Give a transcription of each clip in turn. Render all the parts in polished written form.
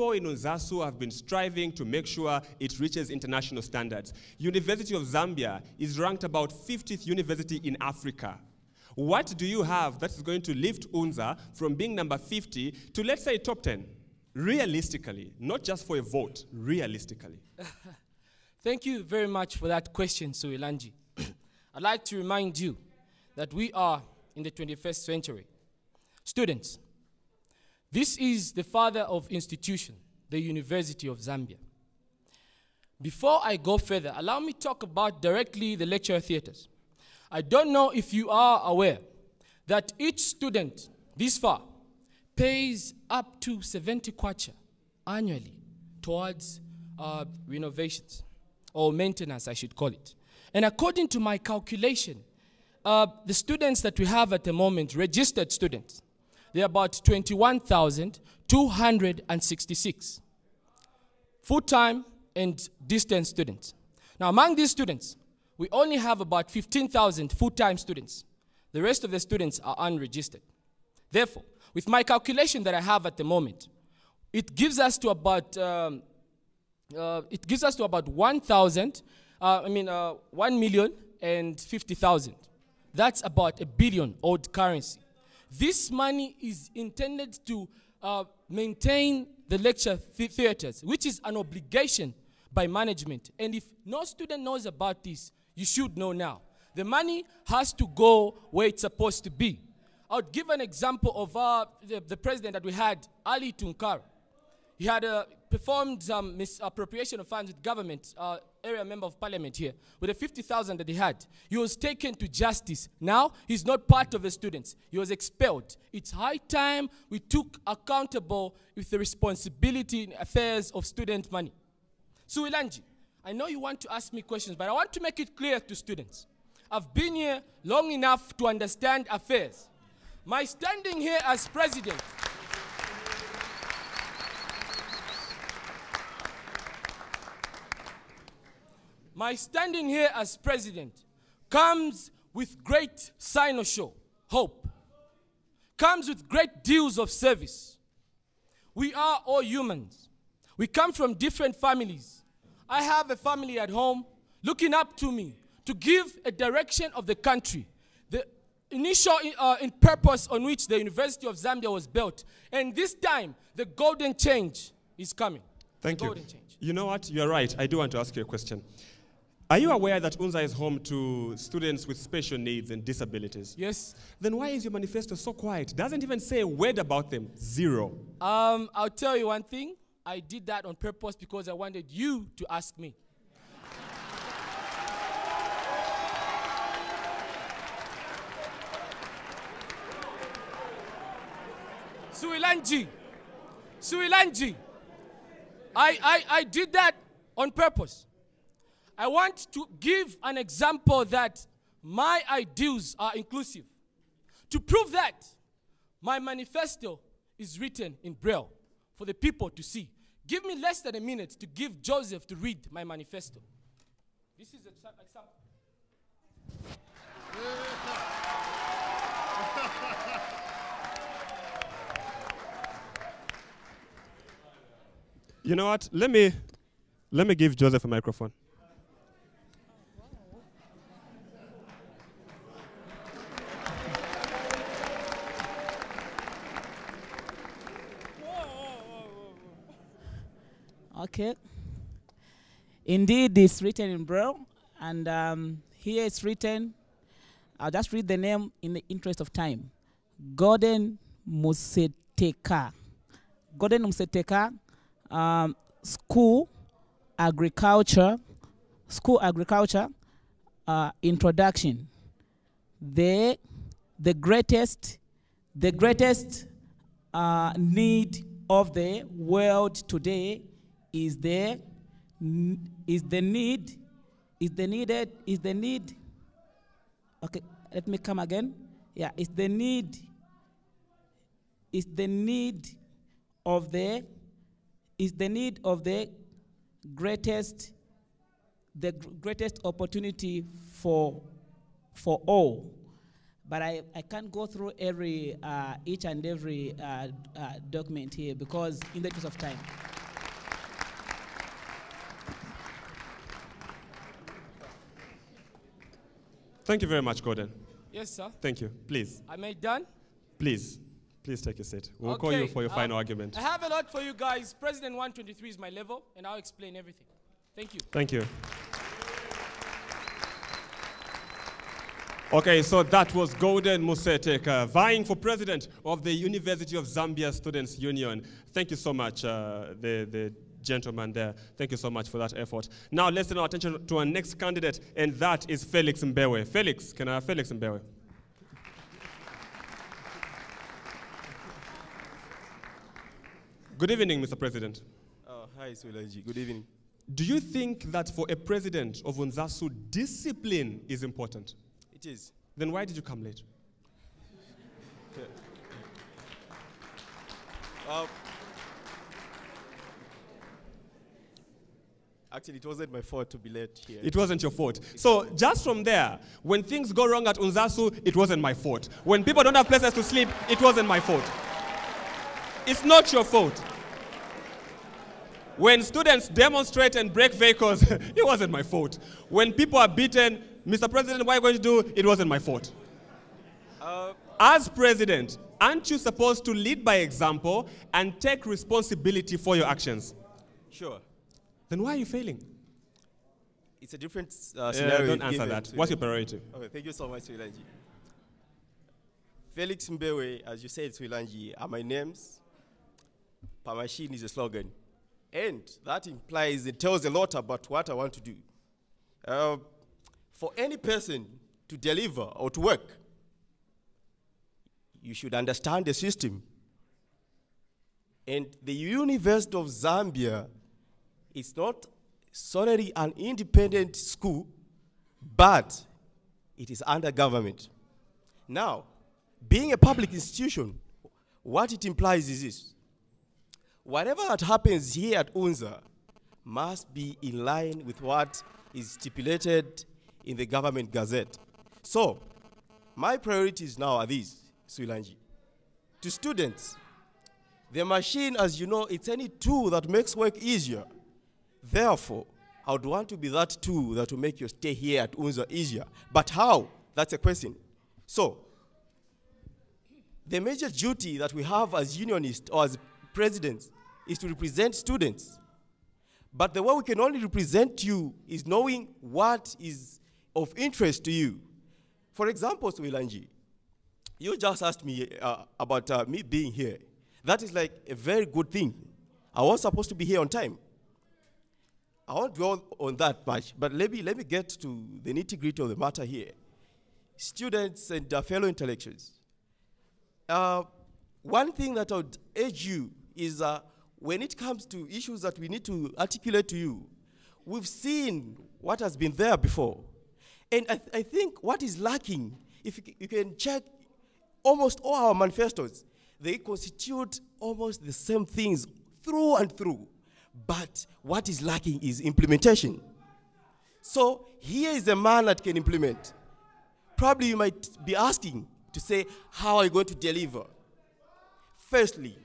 people in UNZASU have been striving to make sure it reaches international standards. University of Zambia is ranked about 50th university in Africa. What do you have that is going to lift UNZA from being number 50 to, let's say, top 10? Realistically, not just for a vote, realistically. Thank you very much for that question, Suilanji. I'd like to remind you that we are in the 21st century. Students, this is the father of institution, the University of Zambia. Before I go further, allow me to talk about directly the lecture theaters. I don't know if you are aware that each student this far pays up to 70 kwacha annually towards renovations, or maintenance, I should call it. And according to my calculation, the students that we have at the moment, registered students, they're about 21,266 full-time and distance students. Now, among these students, we only have about 15,000 full-time students. The rest of the students are unregistered. Therefore, with my calculation that I have at the moment, it gives us to about 1,050,000. That's about $1 billion old currency. This money is intended to maintain the lecture theaters, which is an obligation by management. And if no student knows about this, you should know now. The money has to go where it's supposed to be. I would give an example of the president that we had, Ali Tunkara. He had performed some misappropriation of funds with government, area member of parliament here, with the 50,000 that he had. He was taken to justice. Now, he's not part of the students. He was expelled. It's high time we took accountable with the responsibility in affairs of student money. Suilanji, I know you want to ask me questions, but I want to make it clear to students. I've been here long enough to understand affairs. My standing here as president, comes with great sign-or-show, hope, comes with great deals of service. We are all humans. We come from different families. I have a family at home looking up to me to give a direction of the country, the initial purpose on which the University of Zambia was built. And this time, the golden change is coming. Thank you. You know what? You're right. I do want to ask you a question. Are you aware that UNZA is home to students with special needs and disabilities? Yes. Then why is your manifesto so quiet? Doesn't even say a word about them. Zero. I'll tell you one thing. I did that on purpose because I wanted you to ask me. Suilanji, I did that on purpose. I want to give an example that my ideals are inclusive. To prove that, my manifesto is written in Braille for the people to see. Give me less than a minute to give Joseph to read my manifesto. This is an example. You know what? Let me give Joseph a microphone. Okay. Indeed, it's written in Braille, and here it's written, I'll just read the name in the interest of time. Gordon Museteka. Gordon Museteka, School Agriculture, Introduction. The greatest need of the world today is the need. Okay, let me come again. Yeah, it's the need of the greatest opportunity for all. But I can't go through each and every document here because in the interest of time. Thank you very much, Gordon. Yes, sir. Thank you. Please, Am I done? please take your seat. We'll call you for your final argument. I have a lot for you guys. President 123 is my level, and I'll explain everything. Thank you. Thank you. Okay, so that was Gordon Museteka, vying for president of the University of Zambia Students Union. Thank you so much, the gentleman there. Thank you so much for that effort. Now let's turn our attention to our next candidate, and that is Felix Mbewe. Felix, can I have Felix Mbewe? Good evening, Mr. President. Hi, Swilanji. Good evening. Do you think that for a president of UNZASU, discipline is important? It is. Then why did you come late? Actually, it wasn't my fault to be late here. It wasn't your fault. So just from there, when things go wrong at UNZASU, it wasn't my fault. When people don't have places to sleep, it wasn't my fault. It's not your fault. When students demonstrate and break vehicles, it wasn't my fault. When people are beaten, Mr. President, what are you going to do? It wasn't my fault. As president, aren't you supposed to lead by example and take responsibility for your actions? Sure. Then why are you failing? It's a different scenario. Don't answer that. What's your priority? Okay, thank you so much, Swilanji. Felix Mbewe, as you said, Swilanji, are my names. Per machine is a slogan. And that implies, it tells a lot about what I want to do. For any person to deliver or to work, you should understand the system. And the University of Zambia is not solely an independent school, but it is under government. Now, being a public institution, what it implies is this. Whatever that happens here at UNZA must be in line with what is stipulated in the government gazette. So, my priorities now are these, Swilanji. To students, the machine, as you know, it's any tool that makes work easier. Therefore, I would want to be that tool that will make your stay here at UNZA easier. But how? That's a question. So, the major duty that we have as unionists or as presidents is to represent students. But the way we can only represent you is knowing what is of interest to you. For example, Swilanji, you just asked me about me being here. That is like a very good thing. I was supposed to be here on time. I won't dwell on that much, but let me get to the nitty-gritty of the matter here. Students and fellow intellectuals, one thing that I would urge you is when it comes to issues that we need to articulate to you, we've seen what has been there before. And I think what is lacking, if you can check almost all our manifestos, they constitute almost the same things through and through. But what is lacking is implementation. So here is a man that can implement. Probably you might be asking to say, how are you going to deliver? Firstly,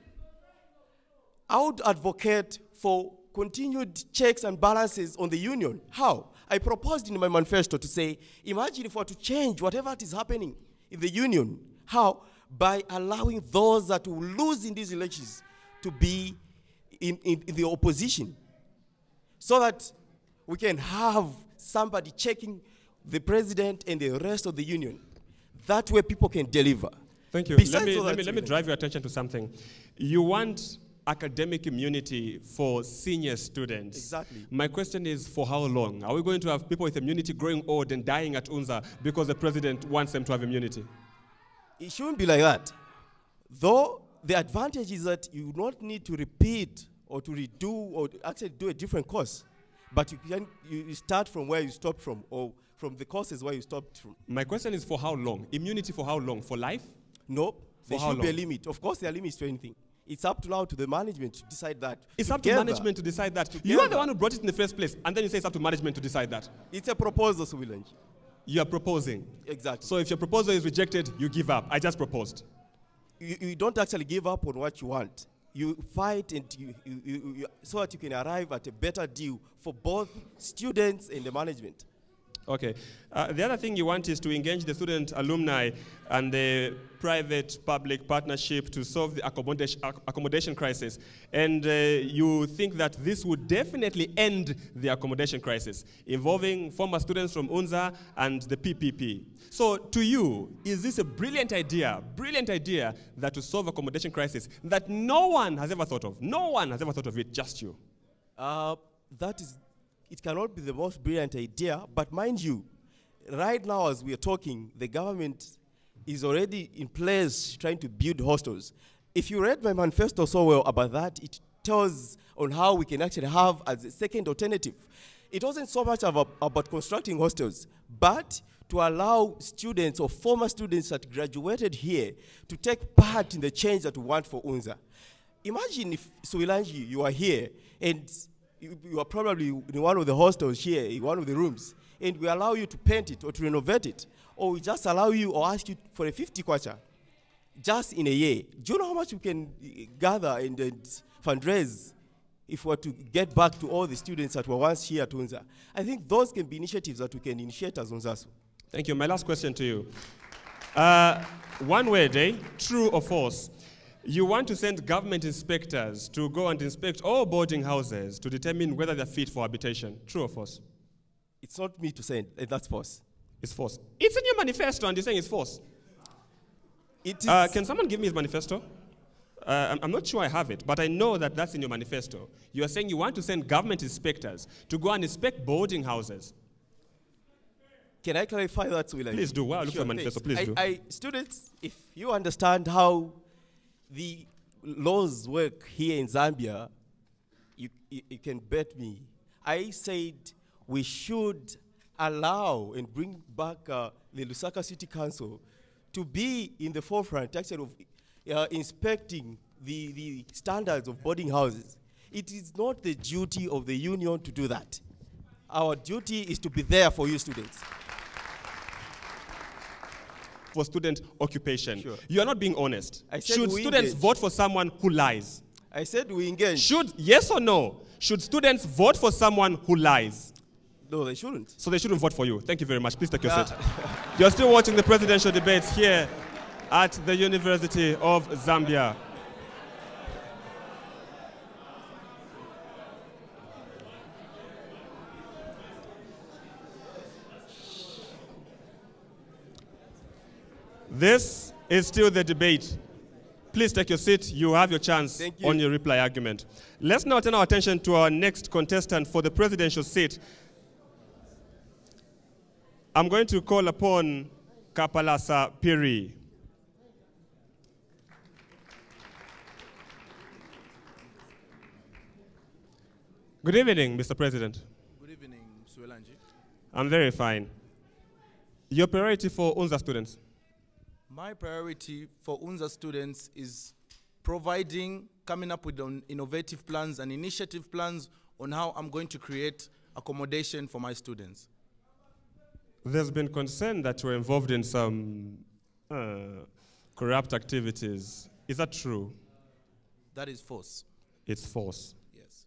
I would advocate for continued checks and balances on the union. How? I proposed in my manifesto to say, imagine if we were to change whatever is happening in the union. How? By allowing those that will lose in these elections to be in the opposition, so that we can have somebody checking the president and the rest of the union. That way people can deliver. Thank you. Let me drive your attention to something. You want academic immunity for senior students. Exactly. My question is, for how long? Are we going to have people with immunity growing old and dying at UNZA because the president wants them to have immunity? It shouldn't be like that. Though the advantage is that you don't need to repeat or to redo or actually do a different course. But you start from where you stopped from, or from the courses where you stopped from. My question is, for how long? Immunity for how long? For life? No. There should be a long? limit. Of course, there are limits to anything. It's up to now to the management to decide that. It's up to management to decide that. You are the one who brought it in the first place, and then you say it's up to management to decide that. It's a proposal, Swilanji. You are proposing. Exactly. So if your proposal is rejected, you give up. I just proposed. You don't actually give up on what you want. You fight and so that you can arrive at a better deal for both students and the management. Okay. The other thing you want is to engage the student alumni and the private-public partnership to solve the accommodation crisis. And you think that this would definitely end the accommodation crisis, involving former students from UNZA and the PPP. So to you, is this a brilliant idea that to solve accommodation crisis that no one has ever thought of? No one has ever thought of it, just you. It cannot be the most brilliant idea, but mind you, right now as we are talking, the government is already in place trying to build hostels. If you read my manifesto so well about that, it tells on how we can actually have as a second alternative. It wasn't so much about constructing hostels, but to allow students or former students that graduated here to take part in the change that we want for UNZA. Imagine if, Suilanji, you are here and you are probably in one of the hostels here, in one of the rooms, and we allow you to paint it or to renovate it, or we just allow you or ask you for a 50 kwacha just in a year. Do you know how much we can gather and fundraise if we were to get back to all the students that were once here at UNZA? I think those can be initiatives that we can initiate as UNZASU. Thank you. My last question to you. One word, true or false? You want to send government inspectors to go and inspect all boarding houses to determine whether they're fit for habitation. True or false? It's not me to send. That's false. It's false. It's in your manifesto and you're saying it's false. It is. Can someone give me his manifesto? I'm not sure I have it, but I know that that's in your manifesto. You are saying you want to send government inspectors to go and inspect boarding houses. Can I clarify that, Will? Please do. Wow, look for the manifesto. Please do. Students, if you understand how the laws work here in Zambia, you can bet me. I said we should allow and bring back the Lusaka City Council to be in the forefront actually of inspecting the standards of boarding houses. It is not the duty of the union to do that. Our duty is to be there for you students. For student occupation. Sure. You are not being honest. Should students engage. vote for someone who lies? I said we engage. Yes or no? Should students vote for someone who lies? No, they shouldn't. So they shouldn't vote for you. Thank you very much. Please take your seat. You're still watching the presidential debates here at the University of Zambia. This is still the debate. Please take your seat. You have your chance on your reply argument. Let's now turn our attention to our next contestant for the presidential seat. I'm going to call upon Kapalasa Piri. Good evening, Mr. President. Good evening, Suelanji. I'm very fine. Your priority for UNZA students? My priority for UNZA students is coming up with innovative plans and initiative plans on how I'm going to create accommodation for my students. There's been concern that you're involved in some corrupt activities. Is that true? That is false. It's false. Yes.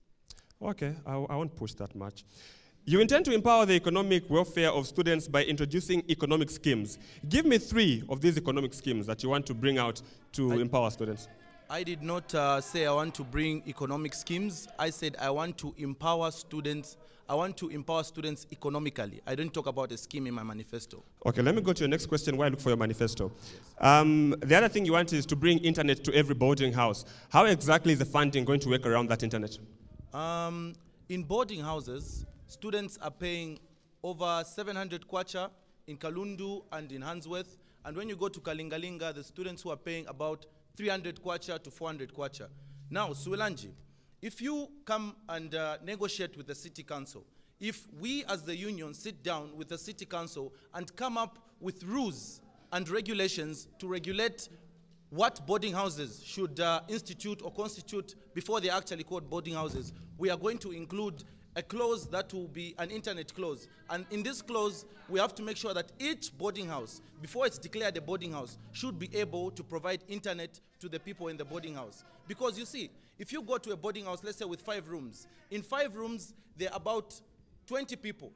Okay, I won't push that much. You intend to empower the economic welfare of students by introducing economic schemes. Give me 3 of these economic schemes that you want to bring out to empower students. I did not say I want to bring economic schemes. I said I want to empower students. I want to empower students economically. I didn't talk about a scheme in my manifesto. Okay, let me go to your next question while I look for your manifesto. Yes. The other thing you want is to bring internet to every boarding house. How exactly is the funding going to work around that internet? In boarding houses, students are paying over 700 kwacha in Kalundu and in Handsworth. And when you go to Kalingalinga, the students who are paying about 300 kwacha to 400 kwacha. Now, Suelanji, if you come and negotiate with the city council, if we as the union sit down with the city council and come up with rules and regulations to regulate what boarding houses should institute or constitute before they actually called boarding houses, we are going to include a clause that will be an internet clause. And in this clause, we have to make sure that each boarding house, before it's declared a boarding house, should be able to provide internet to the people in the boarding house. Because you see, if you go to a boarding house, let's say with 5 rooms, in 5 rooms, there are about 20 people.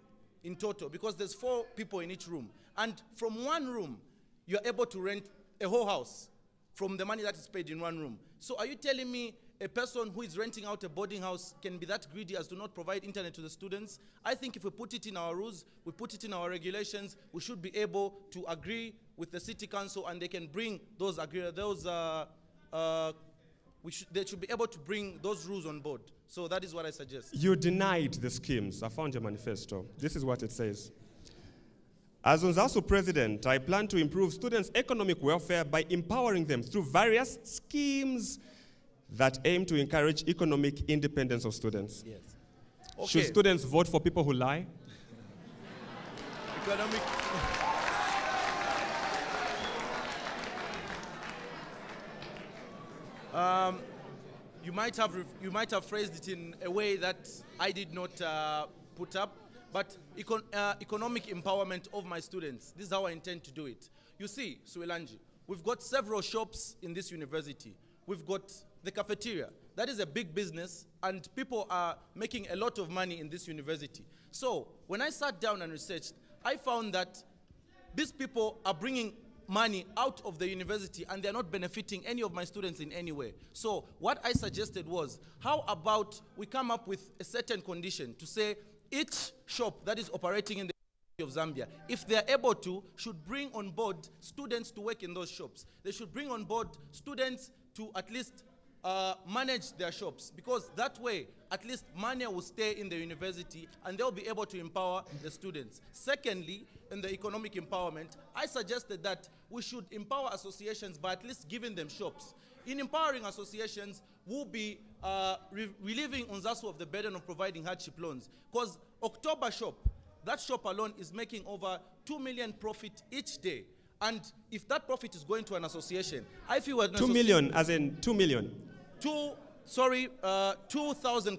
in total because there's 4 people in each room. And from one room, you're able to rent a whole house from the money that is paid in one room. So are you telling me a person who is renting out a boarding house can be that greedy as to not provide internet to the students? I think if we put it in our rules, we put it in our regulations, we should be able to agree with the city council and they can bring those, they should be able to bring those rules on board. So that is what I suggest. You denied the schemes. I found your manifesto. This is what it says. As UNZASU president, I plan to improve students' economic welfare by empowering them through various schemes that aim to encourage economic independence of students. Yes. Okay. Should students vote for people who lie? Economic. You might have phrased it in a way that I did not put up, but economic empowerment of my students. This is how I intend to do it. You see, Suelanji, we've got several shops in this university. We've got the cafeteria. That is a big business, and people are making a lot of money in this university. So when I sat down and researched, I found that these people are bringing money out of the university and they're not benefiting any of my students in any way. So what I suggested was, how about we come up with a certain condition to say each shop that is operating in the of Zambia, if they're able to, should bring on board students to work in those shops. They should bring on board students to at least manage their shops, because that way at least money will stay in the university and they'll be able to empower the students. Secondly, in the economic empowerment, I suggested that we should empower associations by at least giving them shops. In empowering associations, we'll be relieving UNZASU of the burden of providing hardship loans, because October shop, that shop alone is making over 2 million profit each day. And if that profit is going to an association, I feel... 2 million, as in 2 million? 2,000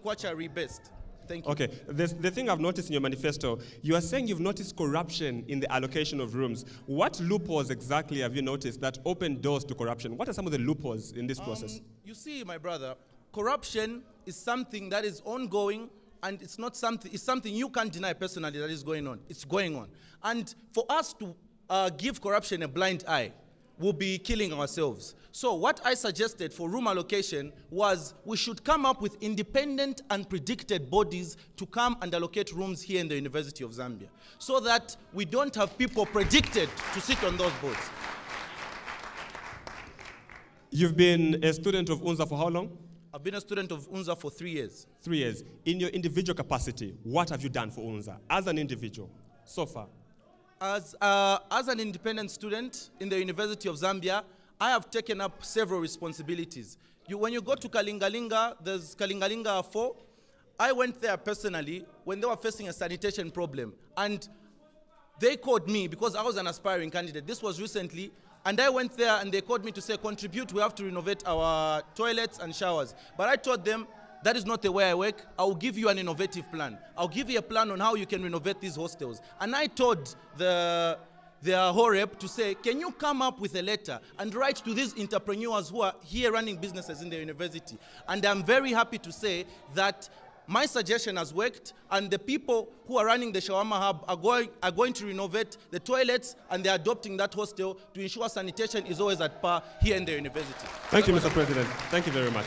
kwacha rebased. Thank you. Okay, the thing I've noticed in your manifesto, you are saying you've noticed corruption in the allocation of rooms. What loopholes exactly have you noticed that open doors to corruption? What are some of the loopholes in this process? You see, my brother, corruption is something that is ongoing, and it's not something, it's something you can't deny personally that is going on. It's going on. And for us to give corruption a blind eye, we'll be killing ourselves. So what I suggested for room allocation was we should come up with independent and predicted bodies to come and allocate rooms here in the University of Zambia, so that we don't have people predicted to sit on those boards. You've been a student of UNZA for how long? I've been a student of UNZA for 3 years. 3 years. In your individual capacity, what have you done for UNZA as an individual so far? As an independent student in the University of Zambia, I have taken up several responsibilities. When you go to Kalingalinga, there's Kalingalinga 4. I went there personally when they were facing a sanitation problem. And they called me because I was an aspiring candidate. This was recently. And I went there and they called me to say, contribute, we have to renovate our toilets and showers. But I told them, that is not the way I work. I'll give you an innovative plan. I'll give you a plan on how you can renovate these hostels. And I told their whole rep to say, can you come up with a letter and write to these entrepreneurs who are here running businesses in the university? And I'm very happy to say that my suggestion has worked, and the people who are running the Shawarma Hub are going to renovate the toilets, and they're adopting that hostel to ensure sanitation is always at par here in the university. Thank you, Mr. President. Thank you very much.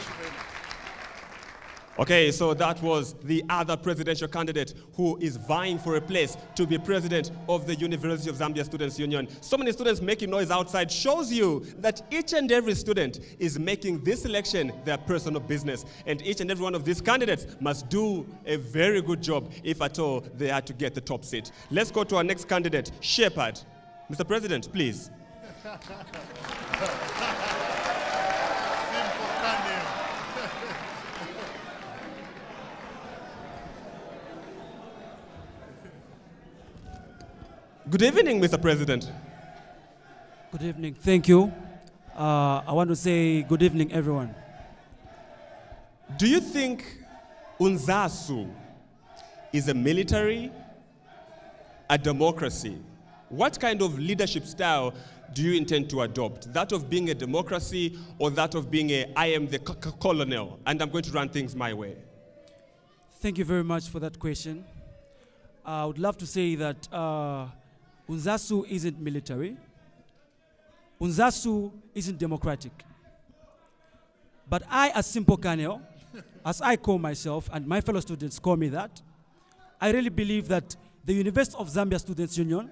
Okay, so that was the other presidential candidate who is vying for a place to be president of the University of Zambia Students' Union. So many students making noise outside shows you that each and every student is making this election their personal business. And each and every one of these candidates must do a very good job if at all they are to get the top seat. Let's go to our next candidate, Shepherd. Mr. President, please. Good evening, Mr. President. Good evening. Thank you. I want to say good evening, everyone. Do you think UNZASU is a military, a democracy? What kind of leadership style do you intend to adopt? That of being a democracy or that of being I am the colonel and I'm going to run things my way? Thank you very much for that question. I would love to say that UNZASU isn't military. UNZASU isn't democratic. But I, as Simple Kaneo, as I call myself, and my fellow students call me that, I really believe that the University of Zambia Students' Union,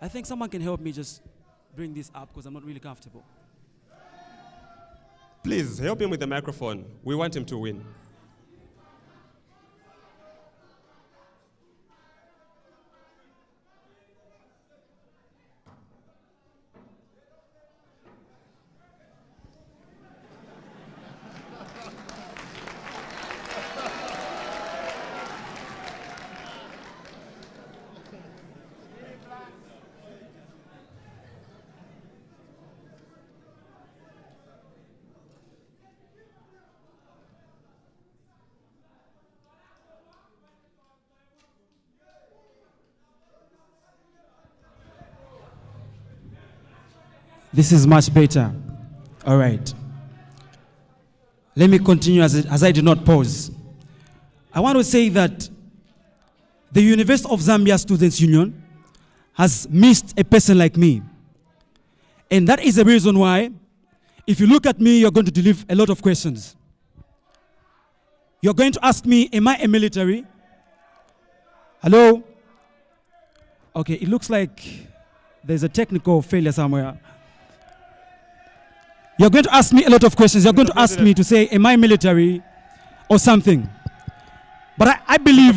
I think someone can help me just bring this up because I'm not really comfortable. Please help him with the microphone. We want him to win. This is much better. All right. Let me continue as I did not pause. I want to say that the University of Zambia Students' Union has missed a person like me. And that is the reason why, if you look at me, you're going to deliver a lot of questions. You're going to ask me, am I a military? Hello? Okay, it looks like there's a technical failure somewhere. You're going to ask me a lot of questions. You're going to ask me to say, am I military or something? But I believe...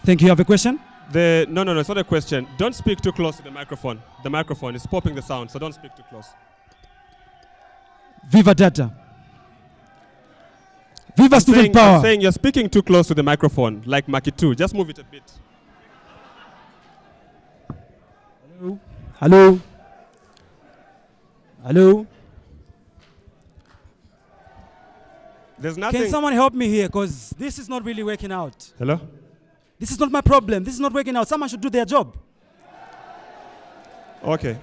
Thank you. You have a question? No, it's not a question. Don't speak too close to the microphone. The microphone is popping the sound, so don't speak too close. Viva data. Viva student power. I'm saying you're speaking too close to the microphone, like Maki 2. Just move it a bit. Hello? Hello? Hello? There's nothing. Can someone help me here? Because this is not really working out. Hello? This is not my problem. This is not working out. Someone should do their job. Okay.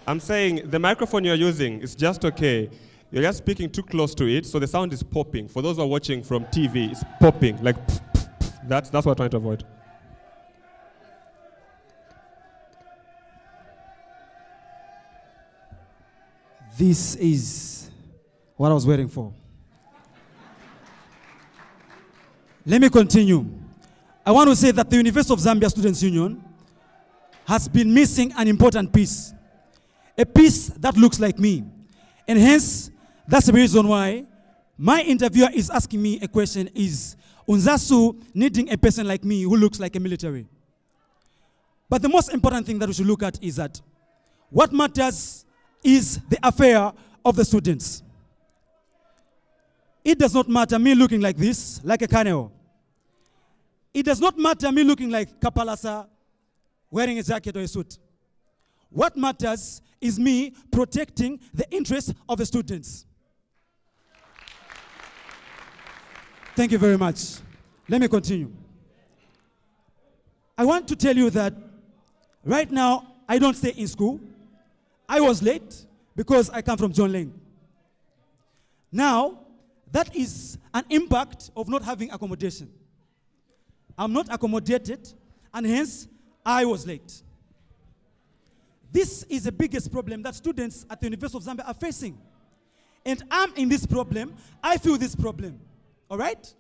I'm saying the microphone you're using is just okay. You're just speaking too close to it, so the sound is popping. For those who are watching from TV, it's popping. Like, that's what we're trying to avoid. This is what I was waiting for. Let me continue. I want to say that the University of Zambia Students' Union has been missing an important piece. A piece that looks like me. And hence, that's the reason why my interviewer is asking me a question, is UNZASU needing a person like me who looks like a military? But the most important thing that we should look at is that what matters is the affair of the students. It does not matter me looking like this, like a Kaneo. It does not matter me looking like Kapalasa, wearing a jacket or a suit. What matters is me protecting the interests of the students. Thank you very much. Let me continue. I want to tell you that right now, I don't stay in school. I was late because I come from John Lane. Now, that is an impact of not having accommodation. I'm not accommodated, and hence, I was late. This is the biggest problem that students at the University of Zambia are facing. And I'm in this problem, I feel this problem, all right?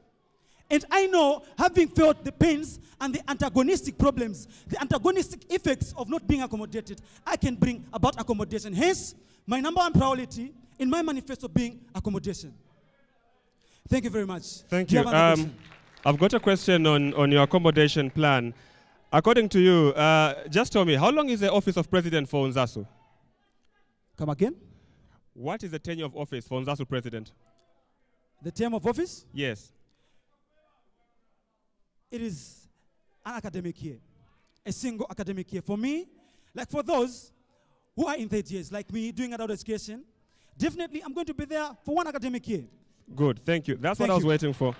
And I know, having felt the pains and the antagonistic problems, the antagonistic effects of not being accommodated, I can bring about accommodation. Hence, my number one priority in my manifesto being accommodation. Thank you very much. Thank you. I've got a question on your accommodation plan. According to you, just tell me, how long is the office of president for UNZASU? Come again? What is the tenure of office for UNZASU president? The term of office? Yes. It is an academic year, a single academic year. For me, like for those who are in third years, like me, doing adult education, definitely I'm going to be there for one academic year. Good, thank you. That's what I was waiting for.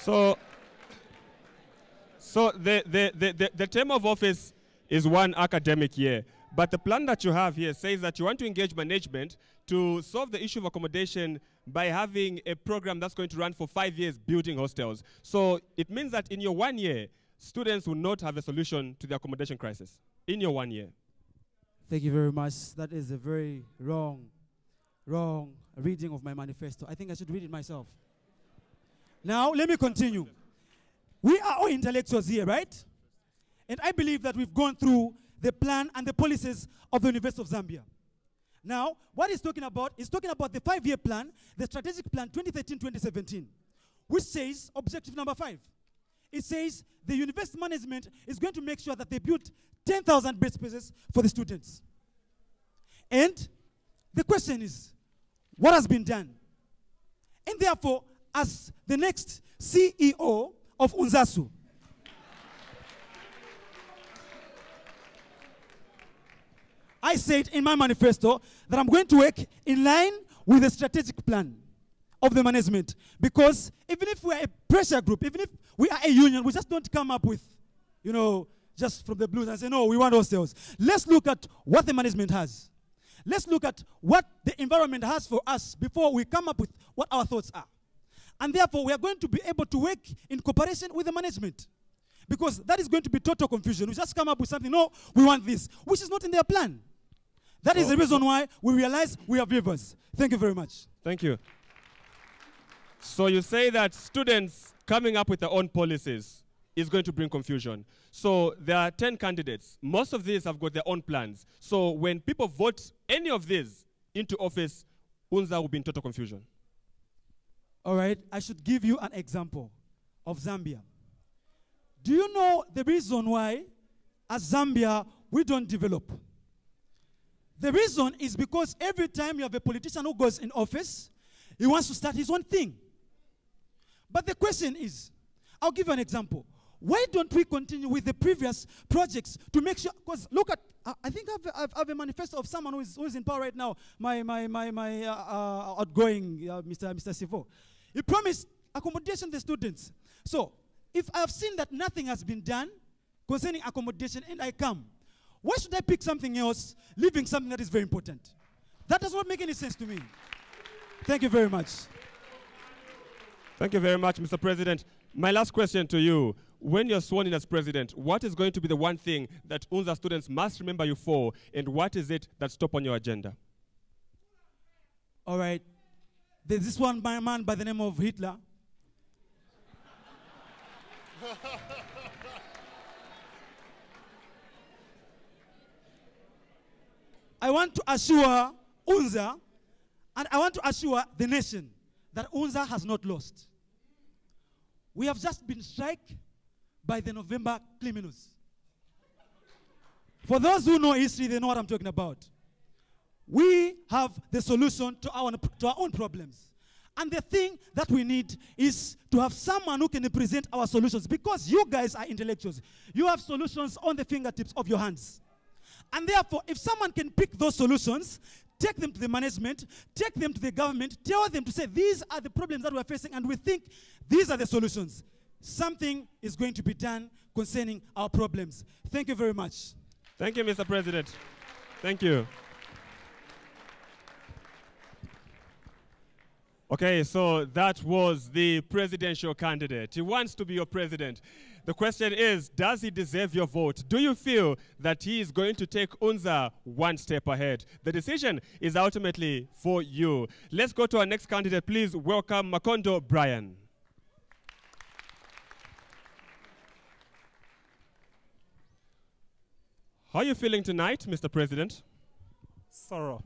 So the term of office is one academic year, but the plan that you have here says that you want to engage management to solve the issue of accommodation by having a program that's going to run for 5 years building hostels. So it means that in your 1 year, students will not have a solution to the accommodation crisis. In your 1 year. Thank you very much. That is a very wrong reading of my manifesto. I think I should read it myself. Now, let me continue. We are all intellectuals here, right? And I believe that we've gone through the plan and the policies of the University of Zambia. Now, what he's talking about is talking about the 5-year plan, the strategic plan 2013-2017, which says, objective number 5, it says the university management is going to make sure that they build 10,000 bed spaces for the students. And the question is, what has been done? And therefore, as the next CEO of UNZASU, I said in my manifesto that I'm going to work in line with the strategic plan of the management. Because even if we're a pressure group, even if we are a union, we just don't come up with, just from the blues and say, no, we want hostels. Let's look at what the management has. Let's look at what the environment has for us before we come up with what our thoughts are. And therefore, we are going to be able to work in cooperation with the management. Because that is going to be total confusion. We just come up with something, no, we want this, which is not in their plan. That is the reason why we realize we are weavers. Thank you very much. Thank you. So you say that students coming up with their own policies is going to bring confusion. So there are 10 candidates. Most of these have got their own plans. So when people vote any of these into office, UNZA will be in total confusion. All right, I should give you an example of Zambia. Do you know the reason why, as Zambia, we don't develop? The reason is because every time you have a politician who goes in office, he wants to start his own thing. But the question is, I'll give you an example. Why don't we continue with the previous projects to make sure, because look at, I think I have a manifesto of someone who is in power right now, my outgoing Mr. Sivo. He promised accommodation to the students. So, if I have seen that nothing has been done concerning accommodation and I come, why should I pick something else, leaving something that is very important? That does not make any sense to me. Thank you very much. Thank you very much, Mr. President. My last question to you. When you're sworn in as president, what is going to be the one thing that UNZA students must remember you for, and what is it that's top on your agenda? All right. There's this one man by the name of Hitler. I want to assure UNZA, and I want to assure the nation, that UNZA has not lost. We have just been struck by the November criminals. For those who know history, they know what I'm talking about. We have the solution to our own problems. And the thing that we need is to have someone who can present our solutions, because you guys are intellectuals. You have solutions on the fingertips of your hands. And therefore, if someone can pick those solutions, take them to the management, take them to the government, tell them to say, these are the problems that we're facing, and we think these are the solutions. Something is going to be done concerning our problems. Thank you very much. Thank you, Mr. President. Thank you. Okay, so that was the presidential candidate. He wants to be your president. The question is, does he deserve your vote? Do you feel that he is going to take UNZA one step ahead? The decision is ultimately for you. Let's go to our next candidate. Please welcome Makondo Brian. How are you feeling tonight, Mr. President? Sorrow.